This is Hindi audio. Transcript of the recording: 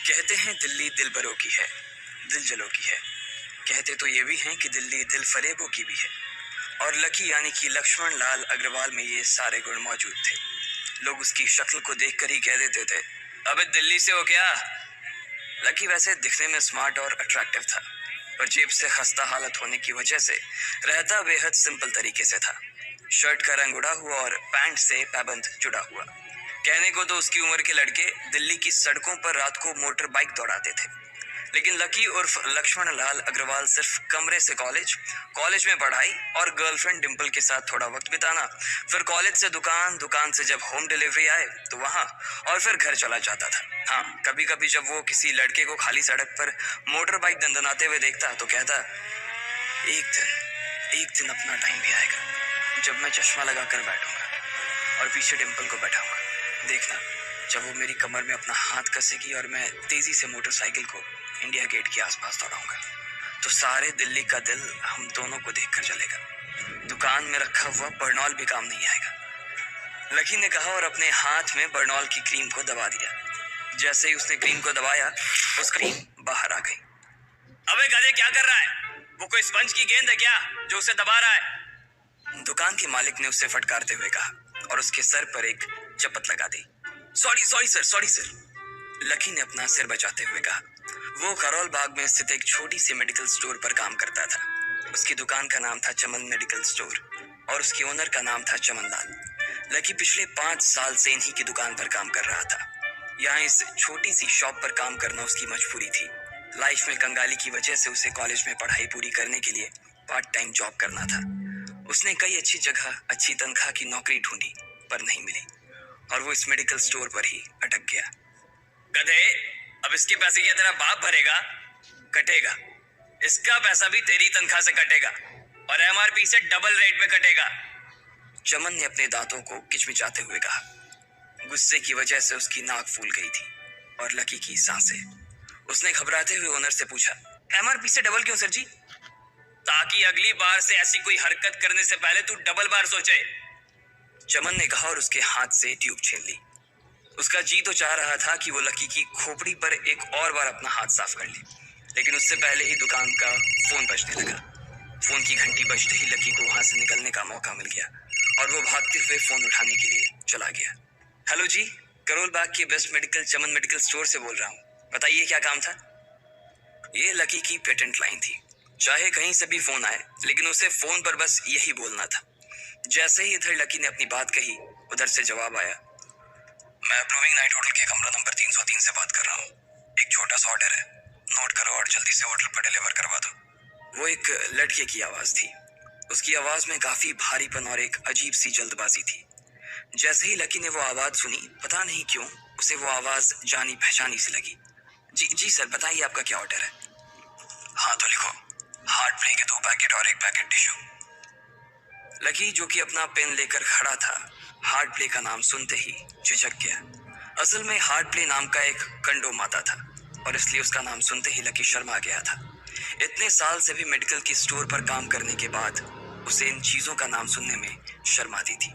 कहते हैं दिल्ली दिल बरों की है, दिल जलों की है। कहते तो ये भी हैं कि दिल्ली दिल फरेबों की भी है। और लकी यानी कि लक्ष्मण लाल अग्रवाल में ये सारे गुण मौजूद थे। लोग उसकी शक्ल को देखकर ही कह देते थे, अबे दिल्ली से हो क्या। लकी वैसे दिखने में स्मार्ट और अट्रैक्टिव था, पर जेब से खस्ता हालत होने की वजह से रहता बेहद सिंपल तरीके से था। शर्ट का रंग उड़ा हुआ और पैंट से पैबंद जुड़ा हुआ। कहने को तो उसकी उम्र के लड़के दिल्ली की सड़कों पर रात को मोटर बाइक दौड़ाते थे, लेकिन लकी उर्फ लक्ष्मण लाल अग्रवाल सिर्फ कमरे से कॉलेज, कॉलेज में पढ़ाई और गर्लफ्रेंड डिंपल के साथ थोड़ा वक्त बिताना, फिर कॉलेज से दुकान, दुकान से जब होम डिलीवरी आए तो वहां, और फिर घर चला जाता था। हाँ, कभी कभी जब वो किसी लड़के को खाली सड़क पर मोटर बाइक दंदनाते हुए देखता तो कहता, एक दिन अपना टाइम भी आएगा जब मैं चश्मा लगाकर बैठूंगा और पीछे डिंपल को बैठाऊंगा। देखना, जब वो मेरी कमर में अपना हाथ कसेगी और मैं तेजी से मोटरसाइकिल को इंडिया गेट के आसपास दौड़ाऊंगा, तो सारे दिल्ली का दिल हम दोनों को देखकर चलेगा। दुकान में रखा हुआ बर्नॉल भी काम नहीं आएगा। लकी ने कहा और अपने हाथ में बर्नॉल की क्रीम को दबा दिया। जैसे ही उसने क्रीम को दबाया, उस क्रीम बाहर आ गई। अबे गधे, क्या कर रहा है? वो कोई स्पंज की गेंद है क्या जो उसे दबा रहा है? दुकान के मालिक ने उससे फटकारते हुए कहा और उसके सर पर एक चपत लगा दी। Sorry sir. लकी ने अपना सिर बचाते हुए कहा। वो करोल बाग में स्थित एक छोटी सी मेडिकल स्टोर पर काम करता था। उसकी दुकान का नाम था चमन मेडिकल स्टोर और उसके ओनर का नाम था चमन लाल। लकी पिछले 5 साल से इन्हीं की दुकान पर काम कर रहा था। यहाँ इस छोटी सी शॉप पर काम करना उसकी मजबूरी थी। लाइफ में कंगाली की वजह से उसे कॉलेज में पढ़ाई पूरी करने के लिए पार्ट टाइम जॉब करना था। उसने कई अच्छी जगह अच्छी तनख्वाह की नौकरी ढूंढी, पर नहीं मिली और वो इस मेडिकल स्टोर पर ही अटक गया। गधे, अब इसके पैसे क्या तेरा बाप भरेगा? कटेगा। इसका पैसा भी तेरी तनख्वाह से कटेगा और एमआरपी से डबल रेट में कटेगा। चमन ने अपने दांतों को किचमिचाते हुए कहा। गुस्से की वजह से उसकी नाक फूल गई थी और लकी की सांसें। उसने घबराते हुए ओनर से पूछा, एमआरपी से डबल क्यों सर जी? ताकि अगली बार से ऐसी कोई हरकत करने से पहले तू डबल बार सोचे। चमन ने कहा और उसके हाथ से ट्यूब छीन ली। उसका जी तो चाह रहा था कि वो लकी की खोपड़ी पर एक और बार अपना हाथ साफ कर ले, लेकिन उससे पहले ही दुकान का फोन बजने लगा। फोन की घंटी बजते ही लकी को वहां से निकलने का मौका मिल गया और वो भागते हुए फोन उठाने के लिए चला गया। हेलो जी, करोल बाग के बेस्ट मेडिकल चमन मेडिकल स्टोर से बोल रहा हूँ, बताइए क्या काम था? ये लकी की पेटेंट लाइन थी। चाहे कहीं से भी फोन आए, लेकिन उसे फोन पर बस यही बोलना था। जैसे ही इधर लकी ने अपनी बात कही, उधर से जवाब आया, मैं अप्रूविंग नाइट होटल के कमरा नंबर 303 से बात कर रहा हूँ। एक छोटा सा ऑर्डर है, नोट करो और जल्दी से होटल पर डिलीवर करवा दो। वो एक लड़के की आवाज थी। उसकी आवाज में काफी भारीपन और एक अजीब सी जल्दबाजी थी। जैसे ही लकी ने वो आवाज सुनी, पता नहीं क्यों उसे वो आवाज जानी पहचानी सी लगी। जी सर, बताइए आपका क्या ऑर्डर है? हाँ तो लिखो, हार्ट प्ले के 2 पैकेट और 1 पैकेट टिश्यू। लकी, जो कि अपना पेन लेकर खड़ा था, हार्ट प्ले का नाम सुनते ही झिझक गया। असल में हार्ट प्ले नाम का एक कंडोम आता था और इसलिए उसका नाम सुनते ही लकी शर्मा गया था। इतने साल से भी मेडिकल की स्टोर पर काम करने के बाद उसे इन चीजों का नाम सुनने में शर्म आती थी।